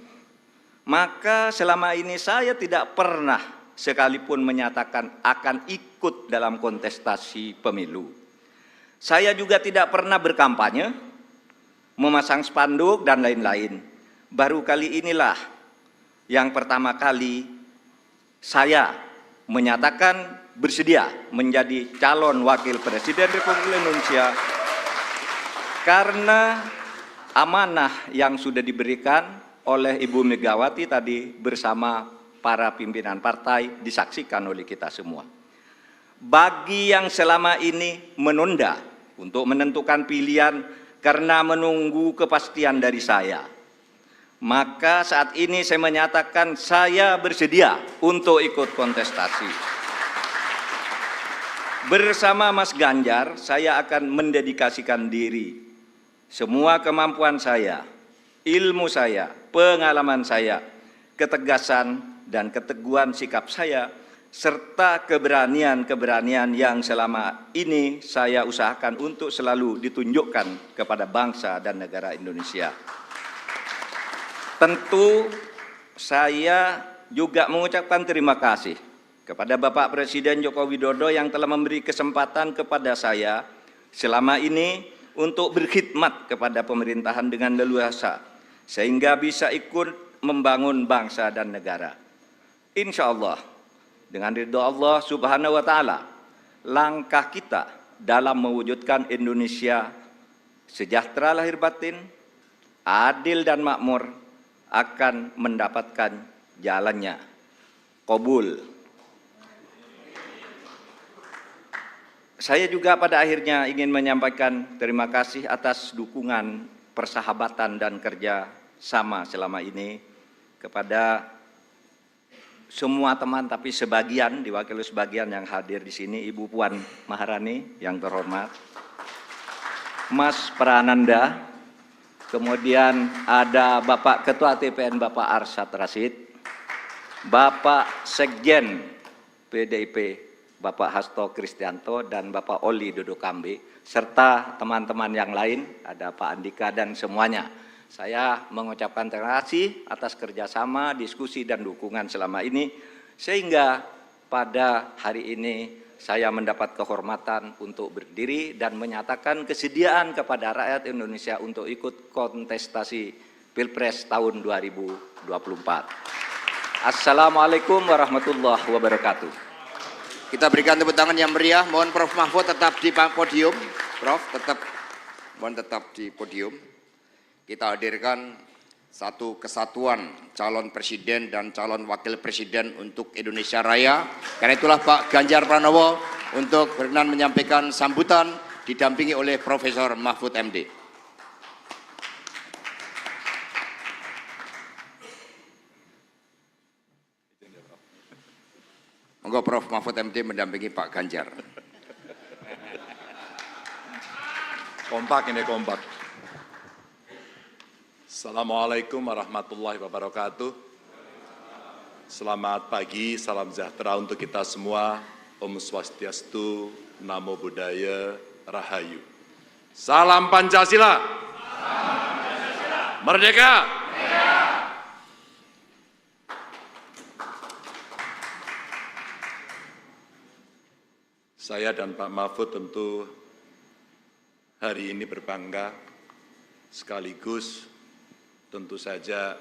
maka selama ini saya tidak pernah sekalipun menyatakan akan ikut dalam kontestasi pemilu. Saya juga tidak pernah berkampanye, memasang spanduk dan lain-lain. Baru kali inilah yang pertama kali saya menyatakan bersedia menjadi calon wakil presiden Republik Indonesia karena amanah yang sudah diberikan oleh Ibu Megawati tadi bersama para pimpinan partai disaksikan oleh kita semua. Bagi yang selama ini menunda untuk menentukan pilihan karena menunggu kepastian dari saya, maka saat ini saya menyatakan saya bersedia untuk ikut kontestasi. Bersama Mas Ganjar, saya akan mendedikasikan diri, semua kemampuan saya, ilmu saya, pengalaman saya, ketegasan dan keteguhan sikap saya, serta keberanian-keberanian yang selama ini saya usahakan untuk selalu ditunjukkan kepada bangsa dan negara Indonesia. Tentu saya juga mengucapkan terima kasih kepada Bapak Presiden Joko Widodo yang telah memberi kesempatan kepada saya selama ini untuk berkhidmat kepada pemerintahan dengan leluasa, sehingga bisa ikut membangun bangsa dan negara. Insya Allah, dengan ridho Allah Subhanahu wa Ta'ala, langkah kita dalam mewujudkan Indonesia sejahtera lahir batin, adil dan makmur akan mendapatkan jalannya. Qabul. Saya juga pada akhirnya ingin menyampaikan terima kasih atas dukungan, persahabatan dan kerja sama selama ini kepada semua teman, tapi sebagian, diwakili sebagian yang hadir di sini, Ibu Puan Maharani yang terhormat, Mas Prananda, kemudian ada Bapak Ketua TPN Bapak Arsyad Rashid, Bapak Sekjen PDIP Bapak Hasto Kristianto dan Bapak Oli Dodo Kambe, serta teman-teman yang lain, ada Pak Andika dan semuanya. Saya mengucapkan terima kasih atas kerjasama, diskusi dan dukungan selama ini, sehingga pada hari ini saya mendapat kehormatan untuk berdiri dan menyatakan kesediaan kepada rakyat Indonesia untuk ikut kontestasi Pilpres tahun 2024. Assalamualaikum warahmatullahi wabarakatuh. Kita berikan tepuk tangan yang meriah. Mohon Prof. Mahfud tetap di podium. Prof, mohon tetap di podium. Kita hadirkan satu kesatuan calon presiden dan calon wakil presiden untuk Indonesia Raya. Karena itulah Pak Ganjar Pranowo untuk berkenan menyampaikan sambutan didampingi oleh Profesor Mahfud MD. Monggo Prof. Mahfud MD mendampingi Pak Ganjar. Kompak ini, kompak. Assalamualaikum warahmatullahi wabarakatuh. Selamat pagi, salam sejahtera untuk kita semua. Om Swastiastu, Namo Buddhaya, Rahayu. Salam Pancasila. Merdeka. Saya dan Pak Mahfud tentu hari ini berbangga, sekaligus tentu saja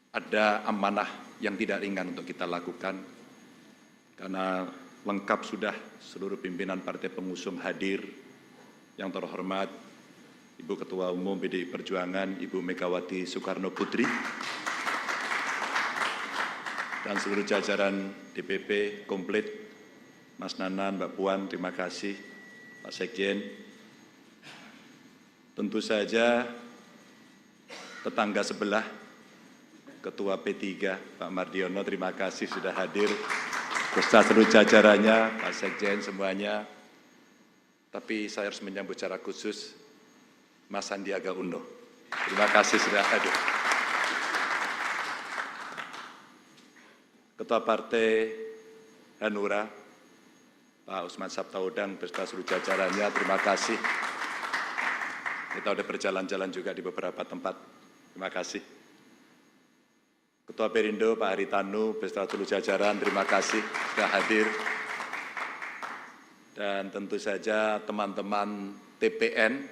ada amanah yang tidak ringan untuk kita lakukan, karena lengkap sudah seluruh pimpinan partai pengusung hadir, yang terhormat Ibu Ketua Umum PDI Perjuangan, Ibu Megawati Soekarno Putri, dan seluruh jajaran DPP komplit, Mas Nanan, Mbak Puan, terima kasih, Pak Sekjen. Tentu saja tetangga sebelah, Ketua P3, Pak Mardiono, terima kasih sudah hadir, beserta seluruh jajarannya, Pak Sekjen semuanya. Tapi saya harus menyambut secara khusus Mas Sandiaga Uno. Terima kasih sudah hadir. Ketua Partai Hanura, Pak Usman Sabtaudang beserta seluruh jajarannya, terima kasih. Kita sudah berjalan-jalan juga di beberapa tempat, terima kasih. Ketua Perindo Pak Haritanu beserta seluruh jajaran, terima kasih sudah hadir. Dan tentu saja teman-teman TPN,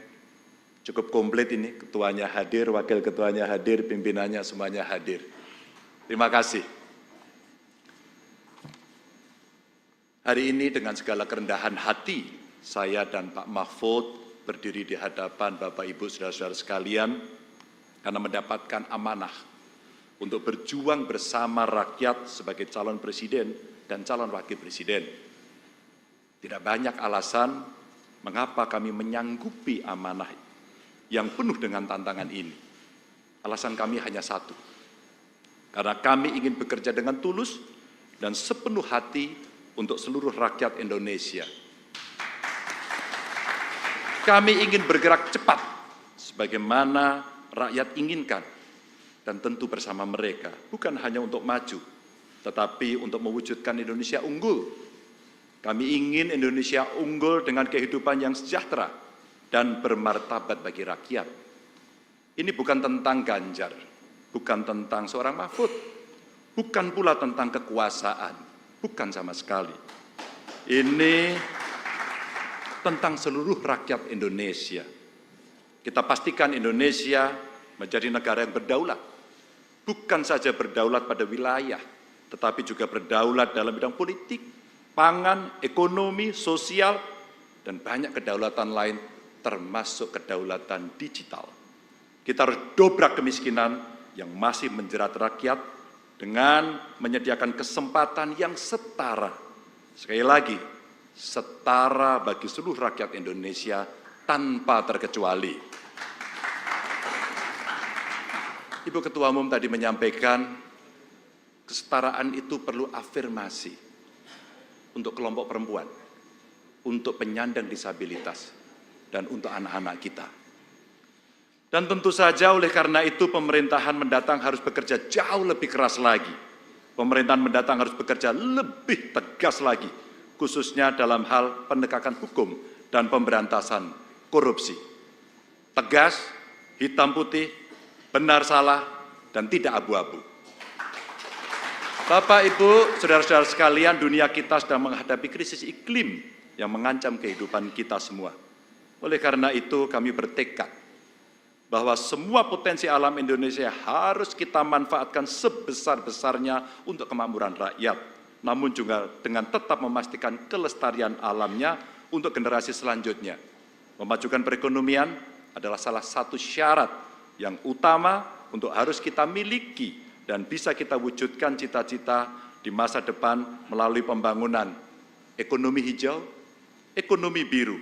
cukup komplit ini, ketuanya hadir, wakil ketuanya hadir, pimpinannya semuanya hadir. Terima kasih. Hari ini dengan segala kerendahan hati, saya dan Pak Mahfud berdiri di hadapan Bapak Ibu saudara-saudara sekalian karena mendapatkan amanah untuk berjuang bersama rakyat sebagai calon presiden dan calon wakil presiden. Tidak banyak alasan mengapa kami menyanggupi amanah yang penuh dengan tantangan ini. Alasan kami hanya satu, karena kami ingin bekerja dengan tulus dan sepenuh hati untuk seluruh rakyat Indonesia. Kami ingin bergerak cepat sebagaimana rakyat inginkan dan tentu bersama mereka, bukan hanya untuk maju, tetapi untuk mewujudkan Indonesia unggul. Kami ingin Indonesia unggul dengan kehidupan yang sejahtera dan bermartabat bagi rakyat. Ini bukan tentang Ganjar, bukan tentang seorang Mahfud, bukan pula tentang kekuasaan, Bukan sama sekali. Ini tentang seluruh rakyat Indonesia. Kita pastikan Indonesia menjadi negara yang berdaulat. Bukan saja berdaulat pada wilayah, tetapi juga berdaulat dalam bidang politik, pangan, ekonomi, sosial, dan banyak kedaulatan lain, termasuk kedaulatan digital. Kita harus dobrak kemiskinan yang masih menjerat rakyat dengan menyediakan kesempatan yang setara. Sekali lagi, setara bagi seluruh rakyat Indonesia tanpa terkecuali. Ibu Ketua Umum tadi menyampaikan, kesetaraan itu perlu afirmasi untuk kelompok perempuan, untuk penyandang disabilitas, dan untuk anak-anak kita. Dan tentu saja oleh karena itu pemerintahan mendatang harus bekerja jauh lebih keras lagi. Pemerintahan mendatang harus bekerja lebih tegas lagi, khususnya dalam hal penegakan hukum dan pemberantasan korupsi. Tegas, hitam putih, benar salah, dan tidak abu-abu. Bapak, Ibu, saudara-saudara sekalian, dunia kita sedang menghadapi krisis iklim yang mengancam kehidupan kita semua. Oleh karena itu, kami bertekad bahwa semua potensi alam Indonesia harus kita manfaatkan sebesar-besarnya untuk kemakmuran rakyat, namun juga dengan tetap memastikan kelestarian alamnya untuk generasi selanjutnya. Memajukan perekonomian adalah salah satu syarat yang utama untuk harus kita miliki dan bisa kita wujudkan cita-cita di masa depan melalui pembangunan ekonomi hijau, ekonomi biru,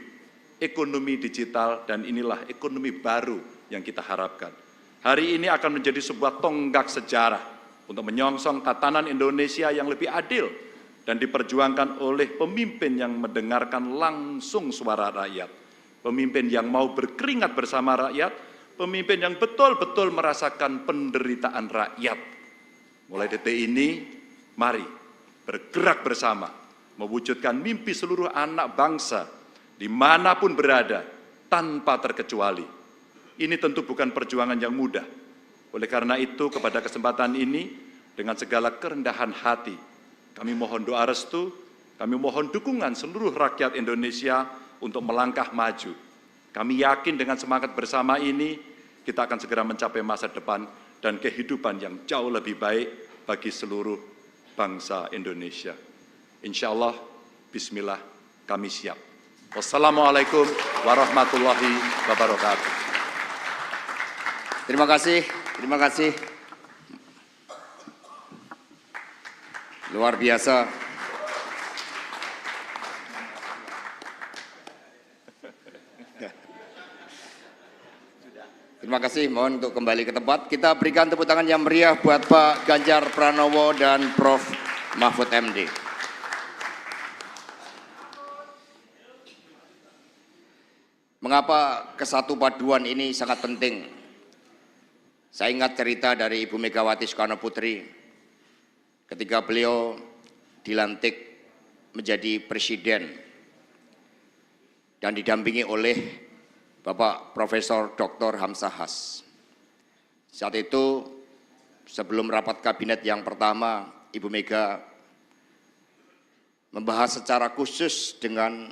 ekonomi digital, dan inilah ekonomi baru yang kita harapkan. Hari ini akan menjadi sebuah tonggak sejarah untuk menyongsong tatanan Indonesia yang lebih adil dan diperjuangkan oleh pemimpin yang mendengarkan langsung suara rakyat, pemimpin yang mau berkeringat bersama rakyat, pemimpin yang betul-betul merasakan penderitaan rakyat. Mulai detik ini, mari bergerak bersama, mewujudkan mimpi seluruh anak bangsa, dimanapun berada, tanpa terkecuali. Ini tentu bukan perjuangan yang mudah. Oleh karena itu, kepada kesempatan ini, dengan segala kerendahan hati, kami mohon doa restu, kami mohon dukungan seluruh rakyat Indonesia untuk melangkah maju. Kami yakin dengan semangat bersama ini, kita akan segera mencapai masa depan dan kehidupan yang jauh lebih baik bagi seluruh bangsa Indonesia. Insya Allah, bismillah, kami siap. Wassalamualaikum warahmatullahi wabarakatuh. Terima kasih, terima kasih. Luar biasa. Terima kasih, mohon untuk kembali ke tempat. Kita berikan tepuk tangan yang meriah buat Pak Ganjar Pranowo dan Prof. Mahfud MD. Mengapa kesatu paduan ini sangat penting? Saya ingat cerita dari Ibu Megawati Soekarno Putri ketika beliau dilantik menjadi presiden dan didampingi oleh Bapak Profesor Dr. Hamzahas. Saat itu sebelum rapat kabinet yang pertama, Ibu Mega membahas secara khusus dengan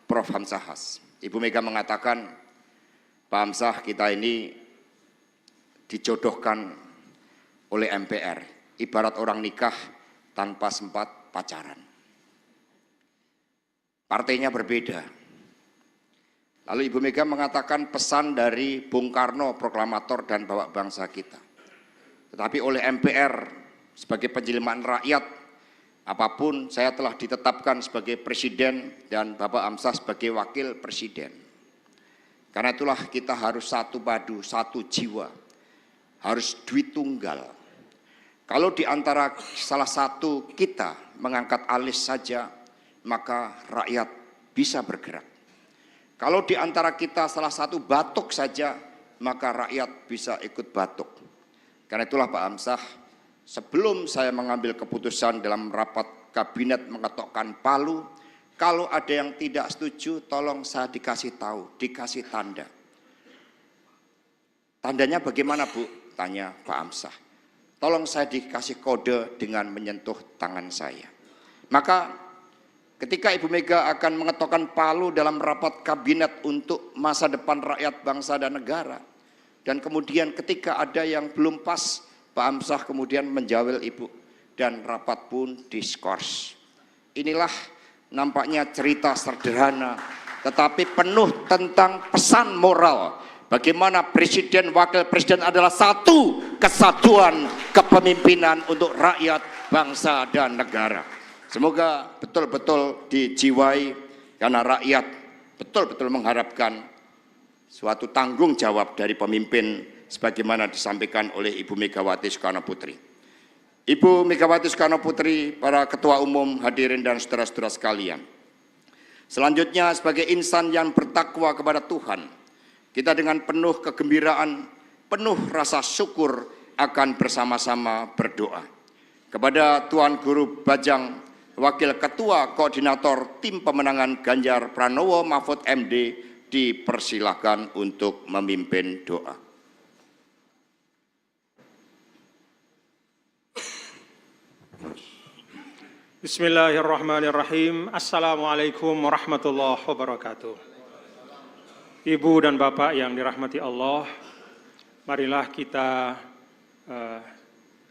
Prof. Hamzahas. Ibu Mega mengatakan, Pak Hamzah, kita ini dijodohkan oleh MPR, ibarat orang nikah tanpa sempat pacaran. Partainya berbeda. Lalu Ibu Mega mengatakan pesan dari Bung Karno, proklamator dan bapak bangsa kita. Tetapi oleh MPR sebagai penjelimaan rakyat, apapun saya telah ditetapkan sebagai presiden dan Bapak Hamzah sebagai wakil presiden. Karena itulah kita harus satu padu, satu jiwa, harus duit tunggal. Kalau di antara salah satu kita mengangkat alis saja, maka rakyat bisa bergerak. Kalau di antara kita salah satu batuk saja, maka rakyat bisa ikut batuk. Karena itulah Pak Hamzah, sebelum saya mengambil keputusan dalam rapat kabinet mengetokkan palu, kalau ada yang tidak setuju, tolong saya dikasih tahu, dikasih tanda. Tandanya bagaimana, Bu? Tanya Pak Hamzah. Tolong saya dikasih kode dengan menyentuh tangan saya. Maka ketika Ibu Mega akan mengetokkan palu dalam rapat kabinet untuk masa depan rakyat bangsa dan negara, dan kemudian ketika ada yang belum pas, Pak Hamzah kemudian menjawel Ibu dan rapat pun diskors. Inilah nampaknya cerita sederhana tetapi penuh tentang pesan moral. Bagaimana presiden, wakil presiden adalah satu kesatuan kepemimpinan untuk rakyat, bangsa, dan negara. Semoga betul-betul dijiwai karena rakyat betul-betul mengharapkan suatu tanggung jawab dari pemimpin sebagaimana disampaikan oleh Ibu Megawati Soekarno Putri. Ibu Megawati Soekarno Putri, para ketua umum, hadirin dan saudara-saudara sekalian. Selanjutnya sebagai insan yang bertakwa kepada Tuhan, kita dengan penuh kegembiraan, penuh rasa syukur akan bersama-sama berdoa. Kepada Tuan Guru Bajang, Wakil Ketua Koordinator Tim Pemenangan Ganjar Pranowo Mahfud MD, dipersilakan untuk memimpin doa. Bismillahirrahmanirrahim. Assalamualaikum warahmatullahi wabarakatuh. Ibu dan Bapak yang dirahmati Allah, marilah kita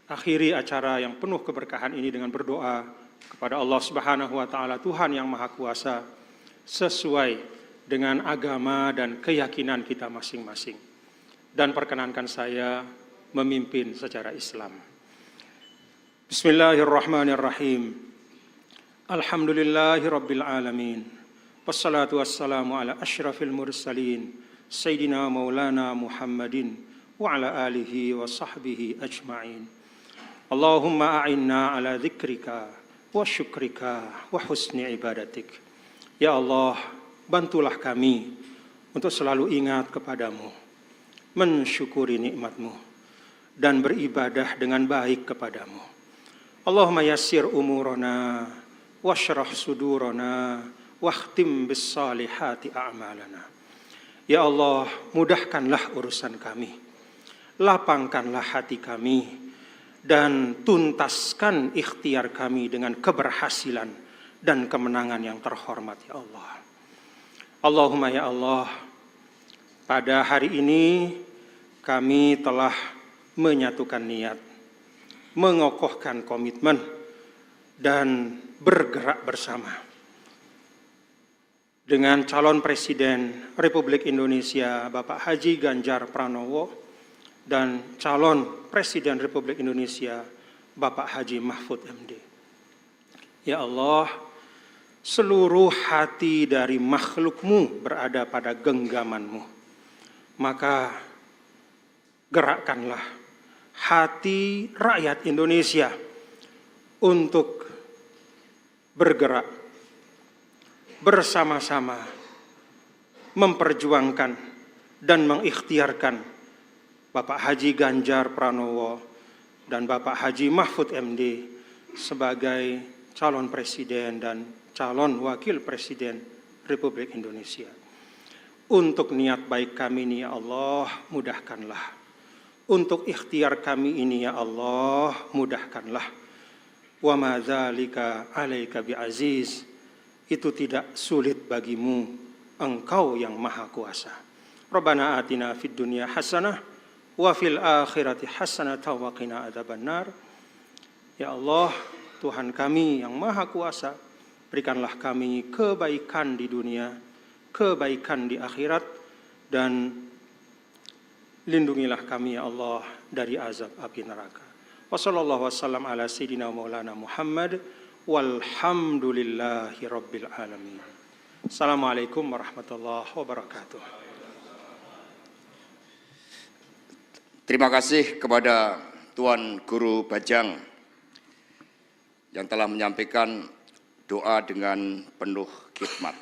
akhiri acara yang penuh keberkahan ini dengan berdoa kepada Allah Subhanahu wa Ta'ala, Tuhan yang Maha Kuasa, sesuai dengan agama dan keyakinan kita masing-masing. Dan perkenankan saya memimpin secara Islam. Bismillahirrahmanirrahim. Alhamdulillahi Rabbil Alamin. Wassalatu wassalamu ala ashrafil mursalin Sayyidina Maulana Muhammadin wa ala alihi wa sahbihi ajma'in. Allahumma a'inna ala dzikrika wa syukrika wa husni ibadatik. Ya Allah, bantulah kami untuk selalu ingat kepadamu, mensyukuri nikmat-Mu, dan beribadah dengan baik kepadamu. Allahumma yassir umurana washrah sudurana wakhtim bis salihati a'malana. Ya Allah, mudahkanlah urusan kami, lapangkanlah hati kami, dan tuntaskan ikhtiar kami dengan keberhasilan dan kemenangan yang terhormat, ya Allah. Allahumma ya Allah, pada hari ini kami telah menyatukan niat, mengokohkan komitmen, dan bergerak bersama dengan calon Presiden Republik Indonesia Bapak Haji Ganjar Pranowo dan calon Presiden Republik Indonesia Bapak Haji Mahfud MD. Ya Allah, seluruh hati dari makhluk-Mu berada pada genggaman-Mu. Maka gerakkanlah hati rakyat Indonesia untuk bergerak bersama-sama memperjuangkan dan mengikhtiarkan Bapak Haji Ganjar Pranowo dan Bapak Haji Mahfud MD sebagai calon presiden dan calon wakil presiden Republik Indonesia. Untuk niat baik kami ini, ya Allah, mudahkanlah. Untuk ikhtiar kami ini, ya Allah, mudahkanlah. Wa ma dzalika 'alaika bi'aziz. Itu tidak sulit bagimu, Engkau yang Maha Kuasa. Rabbana atina fid dunya hasanah wa fil akhirati hasanah wa qina adzabannar. Ya Allah, Tuhan kami yang Maha Kuasa, berikanlah kami kebaikan di dunia, kebaikan di akhirat, dan lindungilah kami, ya Allah, dari azab api neraka. Wassallallahu wassalam ala sayyidina maulana Muhammad walhamdulillahi rabbil alamin. Assalamualaikum warahmatullahi wabarakatuh. Terima kasih kepada Tuan Guru Bajang yang telah menyampaikan doa dengan penuh khidmat.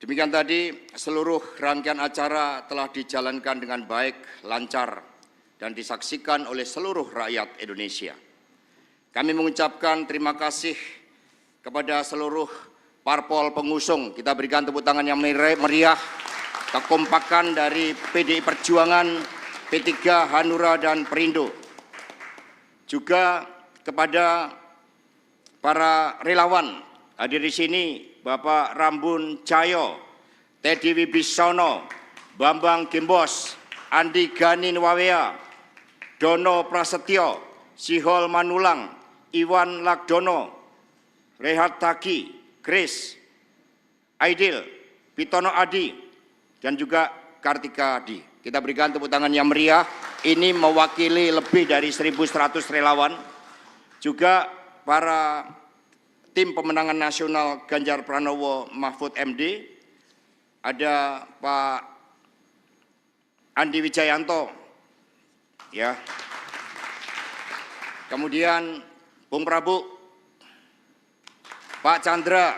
Demikian tadi seluruh rangkaian acara telah dijalankan dengan baik, lancar, dan disaksikan oleh seluruh rakyat Indonesia. Kami mengucapkan terima kasih kepada seluruh parpol pengusung. Kita berikan tepuk tangan yang meriah, kekompakan dari PDI Perjuangan, P3, Hanura, dan Perindo. Juga kepada para relawan hadir di sini, Bapak Rambun Cayo, Teddy Wibisono, Bambang Gimbos, Andi Gani Nwawea, Dono Prasetyo, Sihol Manulang, Iwan Lakdono, Rehat Taki, Grace, Aidil, Pitono Adi, dan juga Kartika Adi. Kita berikan tepuk tangan yang meriah. Ini mewakili lebih dari 1.100 relawan. Juga para tim pemenangan nasional Ganjar Pranowo Mahfud MD. Ada Pak Andi Wijayanto, ya. Kemudian Bung Prabu, Pak Chandra,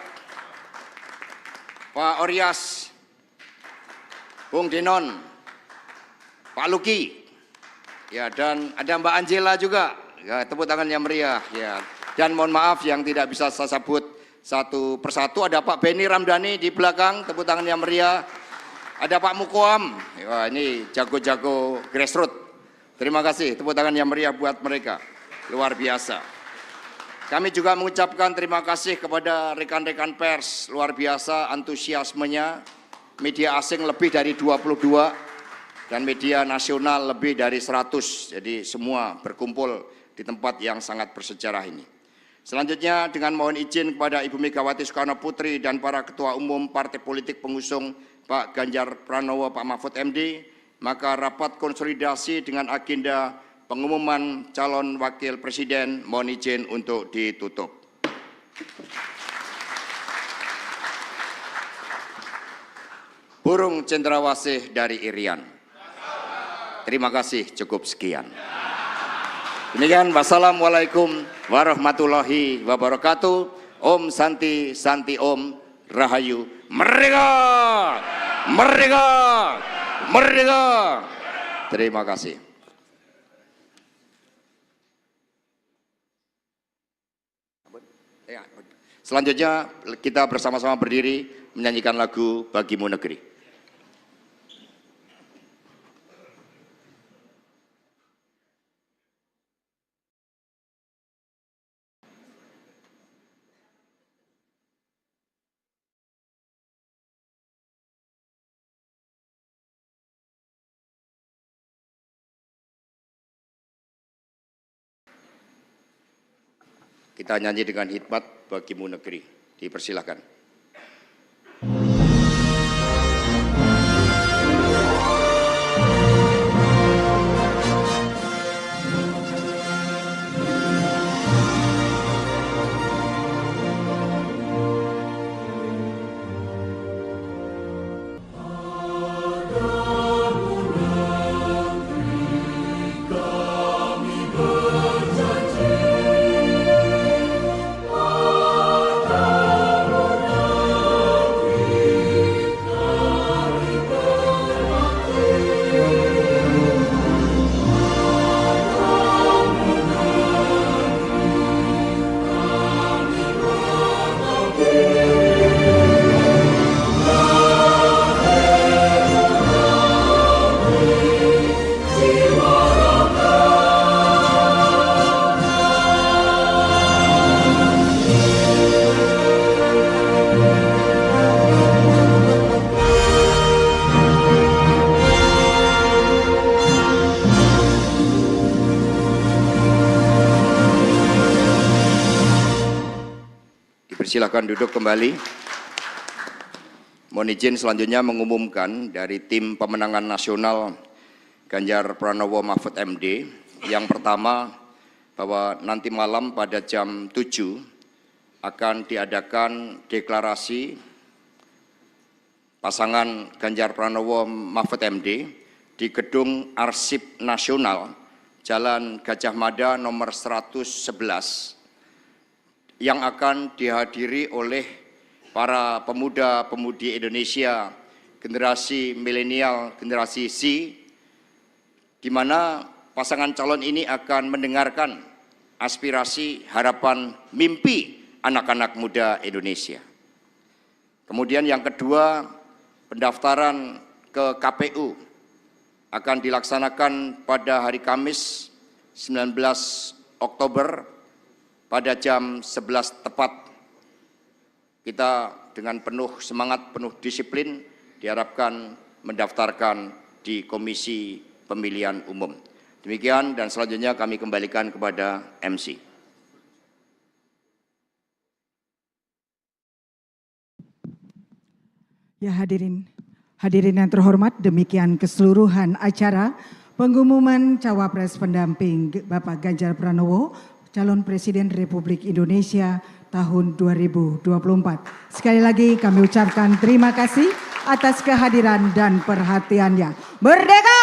Pak Orias, Bung Denon, Pak Luki, ya, dan ada Mbak Angela juga, ya, tepuk tangan yang meriah, ya. Dan mohon maaf yang tidak bisa saya sebut satu persatu. Ada Pak Beni Ramdhani di belakang, tepuk tangan yang meriah. Ada Pak Mukoam, wah, ini jago-jago grassroots. Terima kasih, tepuk tangan yang meriah buat mereka, luar biasa. Kami juga mengucapkan terima kasih kepada rekan-rekan pers, luar biasa antusiasmenya. Media asing lebih dari 22 dan media nasional lebih dari 100. Jadi semua berkumpul di tempat yang sangat bersejarah ini. Selanjutnya dengan mohon izin kepada Ibu Megawati Soekarno Putri dan para ketua umum partai politik pengusung Pak Ganjar Pranowo, Pak Mahfud MD, maka rapat konsolidasi dengan agenda pengumuman calon wakil presiden mohon izin untuk ditutup. Burung cendrawasih dari Irian. Terima kasih, cukup sekian. Demikian, wassalamualaikum warahmatullahi wabarakatuh. Om Santi Santi Om Rahayu. Merdeka! Merdeka! Merdeka! Terima kasih. Selanjutnya kita bersama-sama berdiri menyanyikan lagu Bagimu Negeri. Kita nyanyi dengan hikmat Bagimu Negeri. Dipersilakan. Silakan duduk kembali. Mohon izin selanjutnya mengumumkan dari tim pemenangan nasional Ganjar Pranowo Mahfud MD. Yang pertama, bahwa nanti malam pada jam 7 akan diadakan deklarasi pasangan Ganjar Pranowo Mahfud MD di Gedung Arsip Nasional Jalan Gajah Mada nomor 111 yang akan dihadiri oleh para pemuda-pemudi Indonesia generasi milenial, generasi Z, di mana pasangan calon ini akan mendengarkan aspirasi, harapan, mimpi anak-anak muda Indonesia. Kemudian yang kedua, pendaftaran ke KPU akan dilaksanakan pada hari Kamis 19 Oktober pada jam 11 tepat. Kita dengan penuh semangat, penuh disiplin diharapkan mendaftarkan di Komisi Pemilihan Umum. Demikian dan selanjutnya kami kembalikan kepada MC. Ya hadirin yang terhormat, demikian keseluruhan acara pengumuman Cawapres pendamping Bapak Ganjar Pranowo, calon Presiden Republik Indonesia tahun 2024. Sekali lagi kami ucapkan terima kasih atas kehadiran dan perhatiannya. Merdeka!